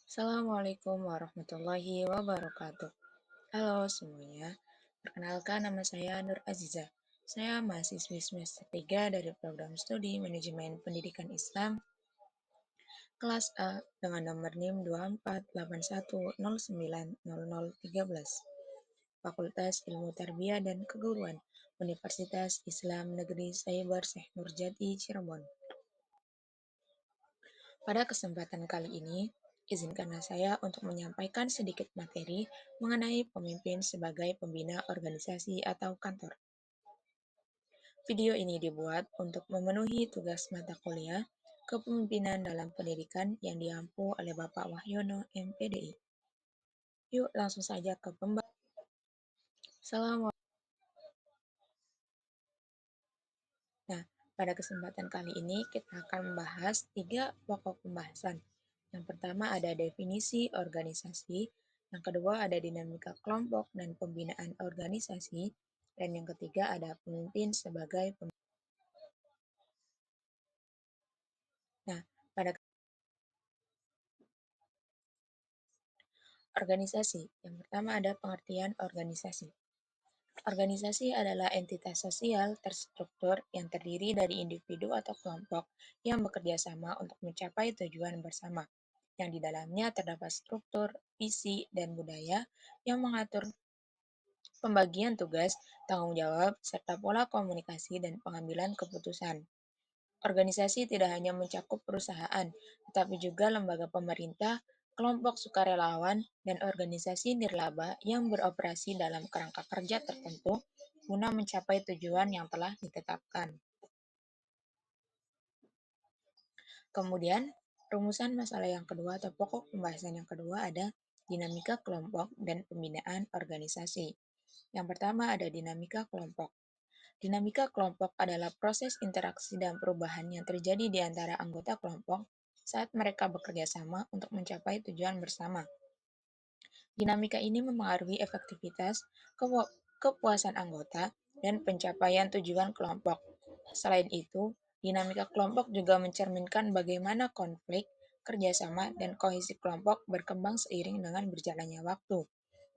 Assalamualaikum warahmatullahi wabarakatuh. Halo semuanya, perkenalkan nama saya Nur Aziza. Saya mahasiswi semester 3 dari program studi Manajemen Pendidikan Islam kelas A dengan nomor NIM 2481090013. Fakultas Ilmu Tarbiyah dan Keguruan, Universitas Islam Negeri Saibar Syekh Nurjati Cirebon. Pada kesempatan kali ini, izinkanlah saya untuk menyampaikan sedikit materi mengenai pemimpin sebagai pembina organisasi atau kantor. Video ini dibuat untuk memenuhi tugas mata kuliah Kepemimpinan dalam Pendidikan yang diampu oleh Bapak Wahyono, MPDI. Yuk langsung saja ke pembahasan. Assalamualaikum. Nah, pada kesempatan kali ini kita akan membahas 3 pokok pembahasan. Yang pertama ada definisi organisasi, yang kedua ada dinamika kelompok dan pembinaan organisasi, dan yang ketiga ada pemimpin sebagai pemimpin. Nah, pada organisasi, yang pertama ada pengertian organisasi. Organisasi adalah entitas sosial terstruktur yang terdiri dari individu atau kelompok yang bekerja sama untuk mencapai tujuan bersama, yang di dalamnya terdapat struktur, visi, dan budaya yang mengatur pembagian tugas, tanggung jawab, serta pola komunikasi dan pengambilan keputusan. Organisasi tidak hanya mencakup perusahaan, tetapi juga lembaga pemerintah, kelompok sukarelawan, dan organisasi nirlaba yang beroperasi dalam kerangka kerja tertentu guna mencapai tujuan yang telah ditetapkan. Kemudian, rumusan masalah yang kedua atau pokok pembahasan yang kedua ada dinamika kelompok dan pembinaan organisasi. Yang pertama ada dinamika kelompok. Dinamika kelompok adalah proses interaksi dan perubahan yang terjadi di antara anggota kelompok saat mereka bekerja sama untuk mencapai tujuan bersama. Dinamika ini memengaruhi efektivitas, kepuasan anggota, dan pencapaian tujuan kelompok. Selain itu, dinamika kelompok juga mencerminkan bagaimana konflik, kerjasama, dan kohesi kelompok berkembang seiring dengan berjalannya waktu.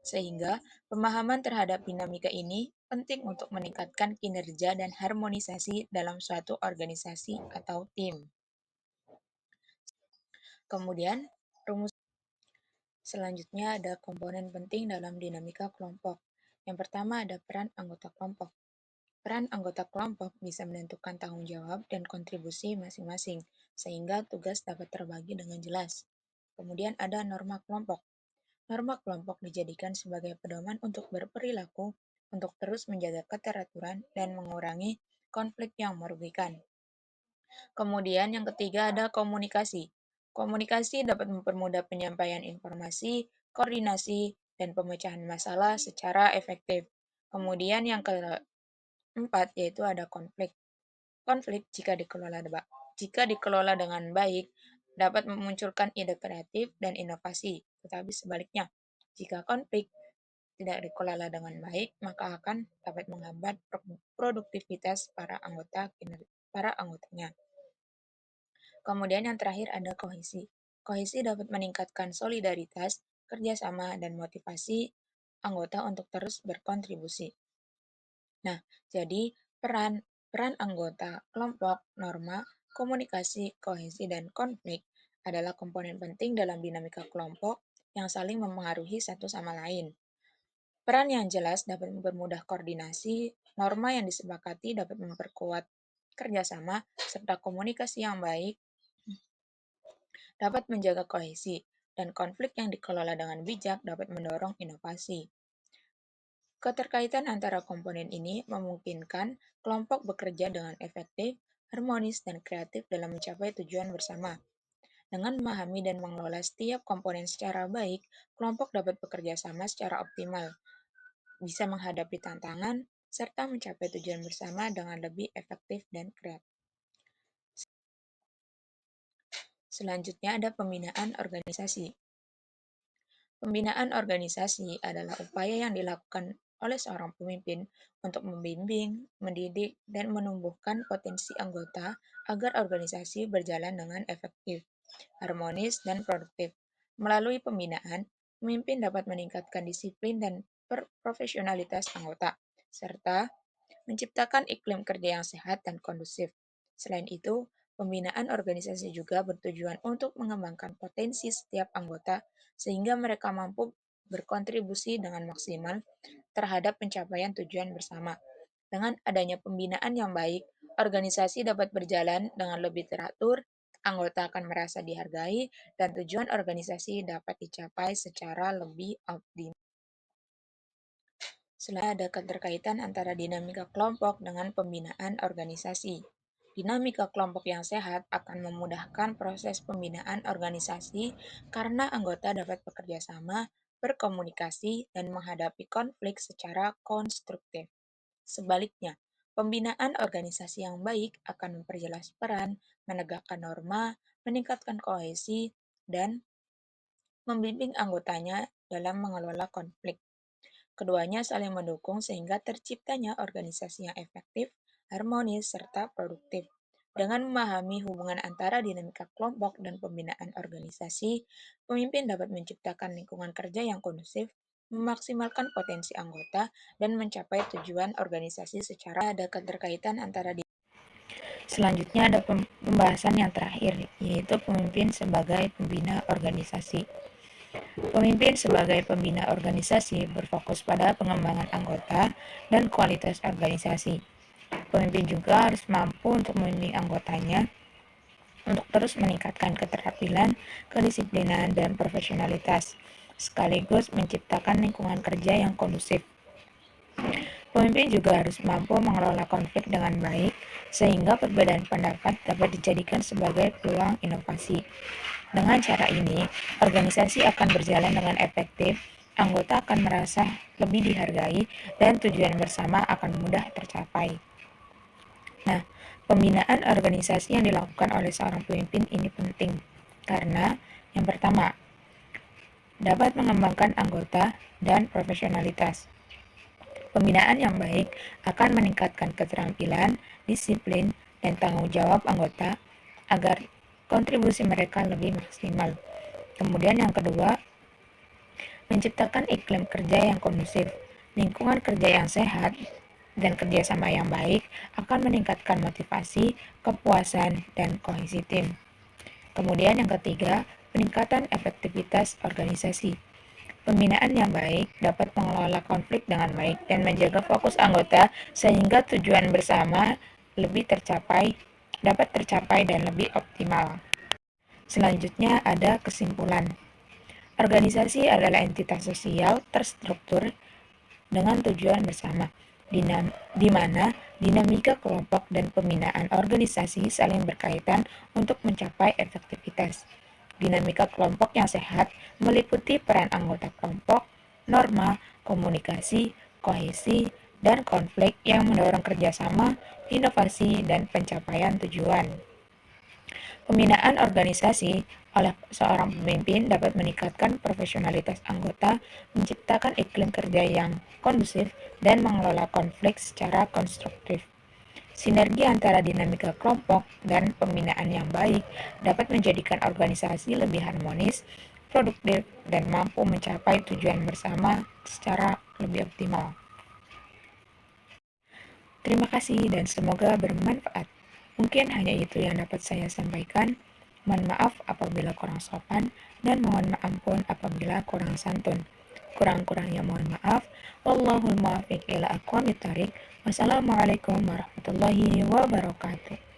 Sehingga pemahaman terhadap dinamika ini penting untuk meningkatkan kinerja dan harmonisasi dalam suatu organisasi atau tim. Kemudian, rumus selanjutnya ada komponen penting dalam dinamika kelompok. Yang pertama ada peran anggota kelompok. Peran anggota kelompok bisa menentukan tanggung jawab dan kontribusi masing-masing, sehingga tugas dapat terbagi dengan jelas. Kemudian ada norma kelompok. Norma kelompok dijadikan sebagai pedoman untuk berperilaku, untuk terus menjaga keteraturan dan mengurangi konflik yang merugikan. Kemudian yang ketiga ada komunikasi. Komunikasi dapat mempermudah penyampaian informasi, koordinasi, dan pemecahan masalah secara efektif. Kemudian yang keempat yaitu ada konflik. Konflik jika dikelola dengan baik dapat memunculkan ide kreatif dan inovasi. Tetapi sebaliknya, jika konflik tidak dikelola dengan baik, maka akan dapat menghambat produktivitas para anggotanya. Kemudian yang terakhir ada kohesi. Kohesi dapat meningkatkan solidaritas, kerjasama, dan motivasi anggota untuk terus berkontribusi. Nah, jadi peran peran anggota kelompok, norma, komunikasi, kohesi, dan konflik adalah komponen penting dalam dinamika kelompok yang saling memengaruhi satu sama lain. Peran yang jelas dapat mempermudah koordinasi, norma yang disepakati dapat memperkuat kerjasama, serta komunikasi yang baik dapat menjaga kohesi, dan konflik yang dikelola dengan bijak dapat mendorong inovasi. Keterkaitan antara komponen ini memungkinkan kelompok bekerja dengan efektif, harmonis, dan kreatif dalam mencapai tujuan bersama. Dengan memahami dan mengelola setiap komponen secara baik, kelompok dapat bekerja sama secara optimal, bisa menghadapi tantangan, serta mencapai tujuan bersama dengan lebih efektif dan kreatif. Selanjutnya ada pembinaan organisasi. Pembinaan organisasi adalah upaya yang dilakukan oleh seorang pemimpin untuk membimbing, mendidik, dan menumbuhkan potensi anggota agar organisasi berjalan dengan efektif, harmonis, dan produktif. Melalui pembinaan, pemimpin dapat meningkatkan disiplin dan profesionalitas anggota, serta menciptakan iklim kerja yang sehat dan kondusif. Selain itu, pembinaan organisasi juga bertujuan untuk mengembangkan potensi setiap anggota sehingga mereka mampu berkontribusi dengan maksimal terhadap pencapaian tujuan bersama. Dengan adanya pembinaan yang baik, organisasi dapat berjalan dengan lebih teratur, anggota akan merasa dihargai, dan tujuan organisasi dapat dicapai secara lebih optimal. Selain ada keterkaitan antara dinamika kelompok dengan pembinaan organisasi. Dinamika kelompok yang sehat akan memudahkan proses pembinaan organisasi karena anggota dapat bekerja sama, berkomunikasi, dan menghadapi konflik secara konstruktif. Sebaliknya, pembinaan organisasi yang baik akan memperjelas peran, menegakkan norma, meningkatkan kohesi, dan membimbing anggotanya dalam mengelola konflik. Keduanya saling mendukung sehingga terciptanya organisasi yang efektif, harmonis, serta produktif. Dengan memahami hubungan antara dinamika kelompok dan pembinaan organisasi, pemimpin dapat menciptakan lingkungan kerja yang kondusif, memaksimalkan potensi anggota, dan mencapai tujuan organisasi secara ada keterkaitan antara di. Selanjutnya ada pembahasan yang terakhir, yaitu pemimpin sebagai pembina organisasi. Pemimpin sebagai pembina organisasi berfokus pada pengembangan anggota dan kualitas organisasi. Pemimpin juga harus mampu untuk membimbing anggotanya untuk terus meningkatkan keterampilan, kedisiplinan, dan profesionalitas, sekaligus menciptakan lingkungan kerja yang kondusif. Pemimpin juga harus mampu mengelola konflik dengan baik, sehingga perbedaan pendapat dapat dijadikan sebagai peluang inovasi. Dengan cara ini, organisasi akan berjalan dengan efektif, anggota akan merasa lebih dihargai, dan tujuan bersama akan mudah tercapai. Nah, pembinaan organisasi yang dilakukan oleh seorang pemimpin ini penting, karena yang pertama, dapat mengembangkan anggota dan profesionalitas. Pembinaan yang baik akan meningkatkan keterampilan, disiplin, dan tanggung jawab anggota agar kontribusi mereka lebih maksimal. Kemudian yang kedua, menciptakan iklim kerja yang kondusif. Lingkungan kerja yang sehat dan kerjasama yang baik akan meningkatkan motivasi, kepuasan, dan kohesi tim. Kemudian yang ketiga, peningkatan efektivitas organisasi. Pembinaan yang baik dapat mengelola konflik dengan baik dan menjaga fokus anggota sehingga tujuan bersama dapat tercapai dan lebih optimal. Selanjutnya ada kesimpulan. Organisasi adalah entitas sosial terstruktur dengan tujuan bersama, di mana dinamika kelompok dan pembinaan organisasi saling berkaitan untuk mencapai efektivitas. Dinamika kelompok yang sehat meliputi peran anggota kelompok, norma, komunikasi, kohesi, dan konflik yang mendorong kerjasama, inovasi, dan pencapaian tujuan. Pembinaan organisasi oleh seorang pemimpin dapat meningkatkan profesionalitas anggota, menciptakan iklim kerja yang kondusif, dan mengelola konflik secara konstruktif. Sinergi antara dinamika kelompok dan pembinaan yang baik dapat menjadikan organisasi lebih harmonis, produktif, dan mampu mencapai tujuan bersama secara lebih optimal. Terima kasih dan semoga bermanfaat. Mungkin hanya itu yang dapat saya sampaikan. Mohon maaf apabila kurang sopan dan mohon ampun apabila kurang santun. Kurang-kurangnya mohon maaf. Wallahul muwaffiq ila aqwamit thoriq. Wassalamualaikum warahmatullahi wabarakatuh.